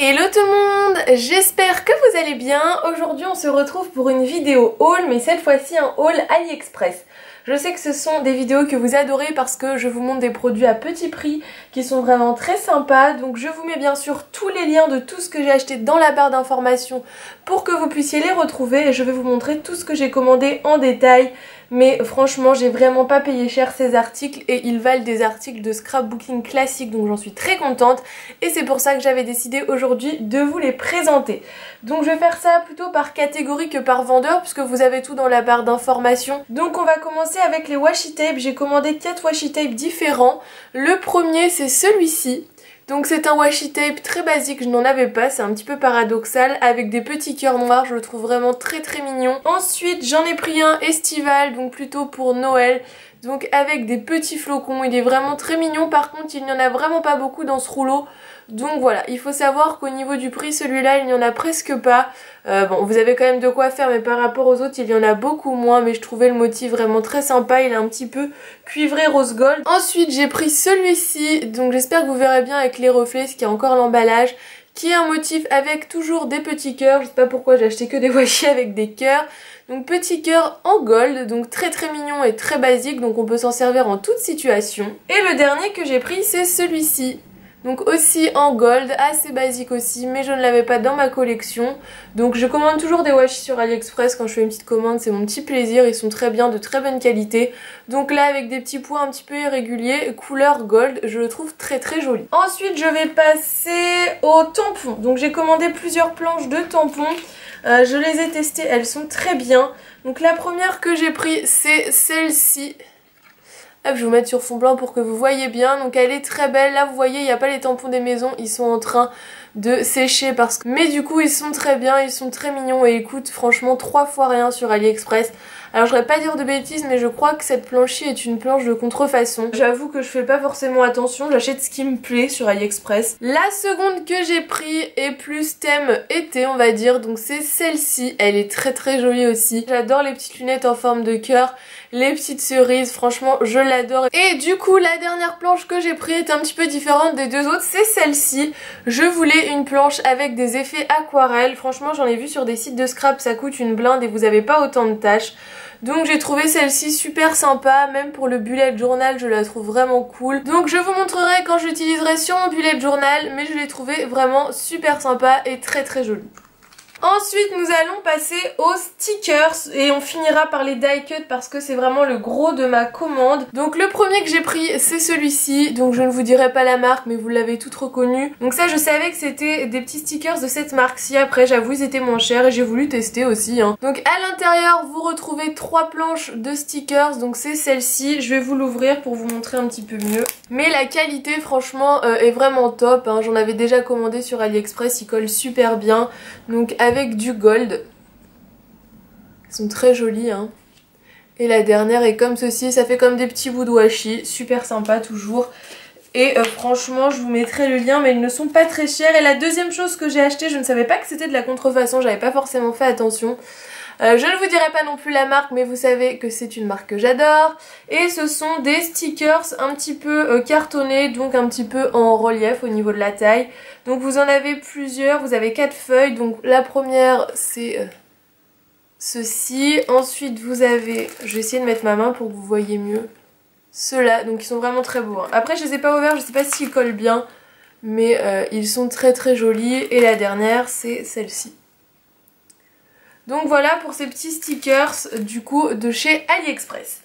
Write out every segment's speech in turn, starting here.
Hello tout le monde, j'espère que vous allez bien. Aujourd'hui on se retrouve pour une vidéo haul, mais cette fois-ci un haul AliExpress. Je sais que ce sont des vidéos que vous adorez parce que je vous montre des produits à petit prix qui sont vraiment très sympas. Donc je vous mets bien sûr tous les liens de tout ce que j'ai acheté dans la barre d'informations pour que vous puissiez les retrouver. Et je vais vous montrer tout ce que j'ai commandé en détail. Mais franchement j'ai vraiment pas payé cher ces articles et ils valent des articles de scrapbooking classique, donc j'en suis très contente et c'est pour ça que j'avais décidé aujourd'hui de vous les présenter. Donc je vais faire ça plutôt par catégorie que par vendeur puisque vous avez tout dans la barre d'informations. Donc on va commencer avec les washi tape. J'ai commandé 4 washi tape différents. Le premier c'est celui-ci. Donc c'est un washi tape très basique, je n'en avais pas, c'est un petit peu paradoxal, avec des petits cœurs noirs, je le trouve vraiment très très mignon. Ensuite j'en ai pris un estival, donc plutôt pour Noël, donc avec des petits flocons, il est vraiment très mignon. Par contre il n'y en a vraiment pas beaucoup dans ce rouleau, donc voilà, il faut savoir qu'au niveau du prix celui-là il n'y en a presque pas. Bon, vous avez quand même de quoi faire, mais par rapport aux autres il y en a beaucoup moins, mais je trouvais le motif vraiment très sympa, il est un petit peu cuivré rose gold. Ensuite j'ai pris celui-ci, donc j'espère que vous verrez bien avec les reflets, ce qui est encore l'emballage, qui est un motif avec toujours des petits cœurs. Je sais pas pourquoi j'ai acheté que des washi avec des cœurs. Donc petit cœur en gold, donc très très mignon et très basique, donc on peut s'en servir en toute situation. Et le dernier que j'ai pris c'est celui-ci. Donc aussi en gold, assez basique aussi, mais je ne l'avais pas dans ma collection. Donc je commande toujours des washi sur AliExpress quand je fais une petite commande, c'est mon petit plaisir, ils sont très bien, de très bonne qualité. Donc là avec des petits points un petit peu irréguliers, couleur gold, je le trouve très très joli. Ensuite je vais passer aux tampons. Donc j'ai commandé plusieurs planches de tampons, je les ai testées, elles sont très bien. Donc la première que j'ai prise c'est celle-ci. Hop, je vais vous mettre sur fond blanc pour que vous voyez bien. Donc elle est très belle. Là vous voyez il n'y a pas les tampons des maisons. Ils sont en train de sécher parce que... Mais du coup ils sont très bien. Ils sont très mignons et ils coûtent franchement 3 fois rien sur AliExpress. Alors je voudrais pas dire de bêtises mais je crois que cette planche-ci est une planche de contrefaçon. J'avoue que je fais pas forcément attention. J'achète ce qui me plaît sur AliExpress. La seconde que j'ai pris est plus thème été on va dire. Donc c'est celle-ci. Elle est très très jolie aussi. J'adore les petites lunettes en forme de cœur. Les petites cerises, franchement je l'adore. Et du coup la dernière planche que j'ai prise est un petit peu différente des deux autres, c'est celle-ci. Je voulais une planche avec des effets aquarelles. Franchement j'en ai vu sur des sites de scrap, ça coûte une blinde et vous avez pas autant de tâches. Donc j'ai trouvé celle-ci super sympa, même pour le bullet journal je la trouve vraiment cool. Donc je vous montrerai quand je l'utiliserai sur mon bullet journal, mais je l'ai trouvée vraiment super sympa et très très jolie. Ensuite nous allons passer aux stickers et on finira par les die cut parce que c'est vraiment le gros de ma commande. Donc le premier que j'ai pris c'est celui-ci, donc je ne vous dirai pas la marque mais vous l'avez toutes reconnu. Donc ça je savais que c'était des petits stickers de cette marque-ci, après j'avoue ils étaient moins chers et j'ai voulu tester aussi. Donc à l'intérieur vous retrouvez 3 planches de stickers, donc c'est celle-ci, je vais vous l'ouvrir pour vous montrer un petit peu mieux. Mais la qualité franchement est vraiment top, j'en avais déjà commandé sur AliExpress, ils collent super bien. Donc avec du gold. Ils sont très jolis Et la dernière est comme ceci, ça fait comme des petits bouts de washi, super sympa toujours. Et franchement je vous mettrai le lien mais ils ne sont pas très chers. Et la deuxième chose que j'ai acheté, je ne savais pas que c'était de la contrefaçon, j'avais pas forcément fait attention. Je ne vous dirai pas non plus la marque mais vous savez que c'est une marque que j'adore. Et ce sont des stickers un petit peu cartonnés, donc un petit peu en relief au niveau de la taille. Donc vous en avez plusieurs, vous avez 4 feuilles. Donc la première c'est ceci. Ensuite vous avez, je vais essayer de mettre ma main pour que vous voyez mieux, ceux-là. Donc ils sont vraiment très beaux. Après je les ai pas ouverts, je sais pas s'ils collent bien, mais ils sont très très jolis. Et la dernière c'est celle-ci. Donc voilà pour ces petits stickers du coup de chez AliExpress.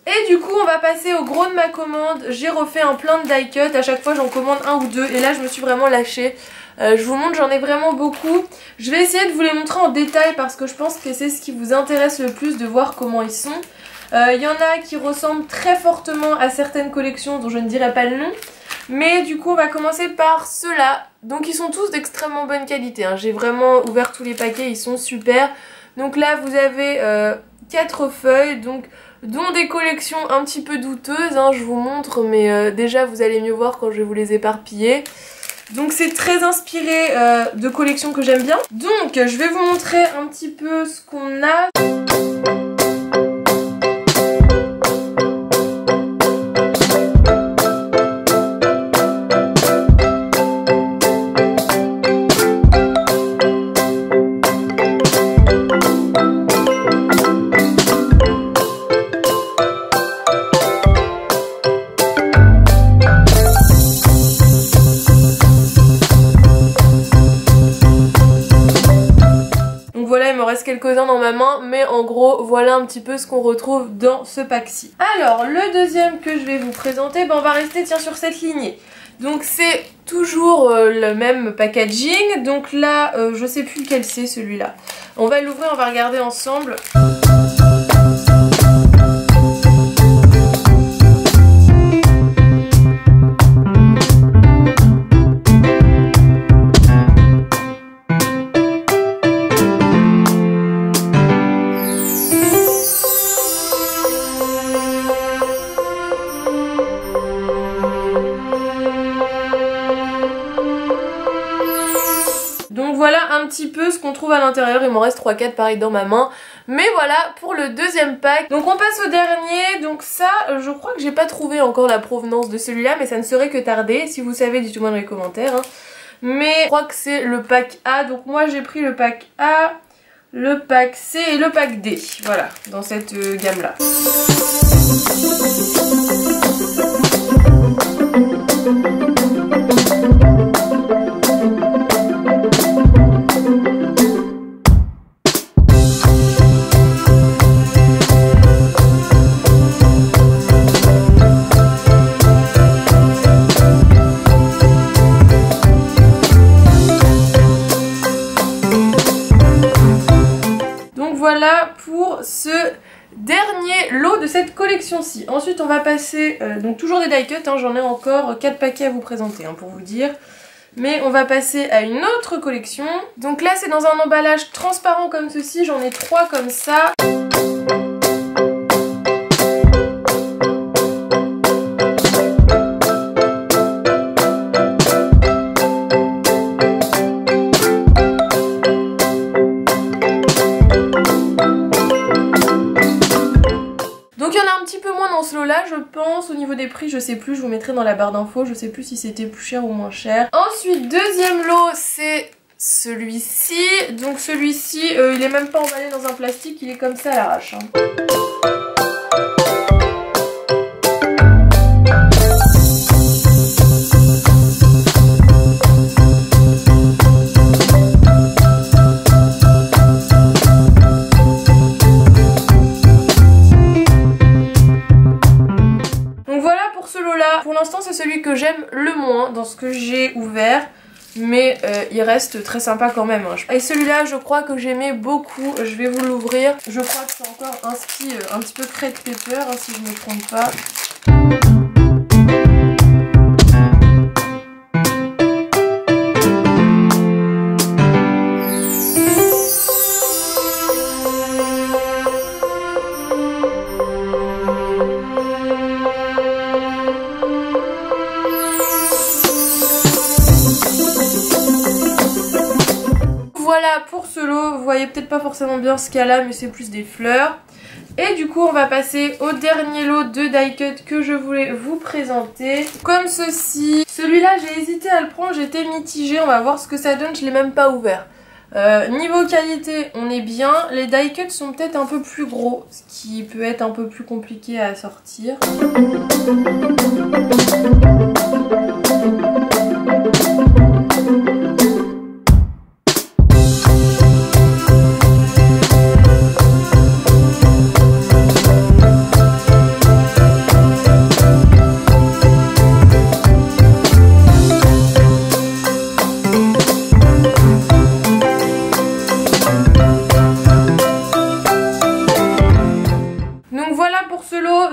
Et du coup on va passer au gros de ma commande. J'ai refait un plein de die cut, à chaque fois j'en commande un ou deux et là je me suis vraiment lâchée. Je vous montre, j'en ai vraiment beaucoup. Je vais essayer de vous les montrer en détail parce que je pense que c'est ce qui vous intéresse le plus, de voir comment ils sont. Il y en a qui ressemblent très fortement à certaines collections dont je ne dirai pas le nom. Mais du coup on va commencer par ceux-là. Donc ils sont tous d'extrêmement bonne qualité. J'ai vraiment ouvert tous les paquets, ils sont super. Donc là vous avez 4 feuilles, donc dont des collections un petit peu douteuses. Je vous montre, mais déjà vous allez mieux voir quand je vais vous les éparpiller. Donc c'est très inspiré de collections que j'aime bien. Donc je vais vous montrer un petit peu ce qu'on a. reste quelques-uns dans ma main, mais en gros voilà un petit peu ce qu'on retrouve dans ce pack-ci. Alors le deuxième que je vais vous présenter, on va rester tiens sur cette lignée. Donc c'est toujours le même packaging, donc là je sais plus lequel c'est celui-là. On va l'ouvrir, on va regarder ensemble. Donc voilà un petit peu ce qu'on trouve à l'intérieur, il m'en reste 3-4 pareil dans ma main. Mais voilà pour le deuxième pack. Donc on passe au dernier, donc ça je crois que j'ai pas trouvé encore la provenance de celui-là, mais ça ne serait que tarder. Si vous savez dites-moi dans les commentaires. Mais je crois que c'est le pack A, donc moi j'ai pris le pack A, le pack C et le pack D. Voilà, dans cette gamme là. Voilà pour ce dernier lot de cette collection-ci. Ensuite on va passer, donc toujours des die cut, j'en ai encore 4 paquets à vous présenter pour vous dire. Mais on va passer à une autre collection. Donc là c'est dans un emballage transparent comme ceci, j'en ai 3 comme ça. Dans ce lot là je pense, au niveau des prix je sais plus, je vous mettrai dans la barre d'infos, je sais plus si c'était plus cher ou moins cher. Ensuite deuxième lot c'est celui-ci, donc celui-ci il est même pas emballé dans un plastique, il est comme ça à l'arrache. Pour l'instant c'est celui que j'aime le moins dans ce que j'ai ouvert, mais il reste très sympa quand même. Et celui-là je crois que j'aimais beaucoup, je vais vous l'ouvrir. Je crois que c'est encore un petit peu crêpe pepper si je ne me trompe pas. Voilà pour ce lot, vous voyez peut-être pas forcément bien ce qu'il y a là, mais c'est plus des fleurs. Et du coup on va passer au dernier lot de die cut que je voulais vous présenter. Comme ceci. Celui-là j'ai hésité à le prendre, j'étais mitigée, on va voir ce que ça donne, je l'ai même pas ouvert. Niveau qualité on est bien, les die cuts sont peut-être un peu plus gros, ce qui peut être un peu plus compliqué à sortir.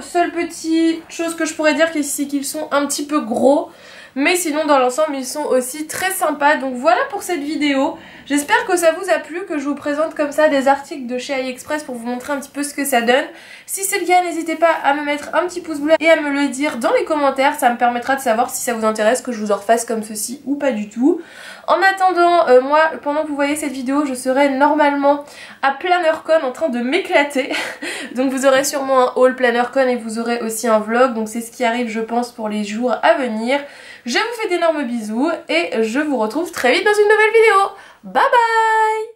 Seule petite chose que je pourrais dire, c'est qu'ils sont un petit peu gros. Mais sinon dans l'ensemble ils sont aussi très sympas. Donc voilà pour cette vidéo. J'espère que ça vous a plu, que je vous présente comme ça des articles de chez AliExpress pour vous montrer un petit peu ce que ça donne. Si c'est le cas, n'hésitez pas à me mettre un petit pouce bleu et à me le dire dans les commentaires. Ça me permettra de savoir si ça vous intéresse que je vous en refasse comme ceci ou pas du tout. En attendant, moi, pendant que vous voyez cette vidéo, je serai normalement à PlannerCon en train de m'éclater. Donc vous aurez sûrement un haul PlannerCon et vous aurez aussi un vlog. Donc c'est ce qui arrive, je pense, pour les jours à venir. Je vous fais d'énormes bisous et je vous retrouve très vite dans une nouvelle vidéo. Bye bye!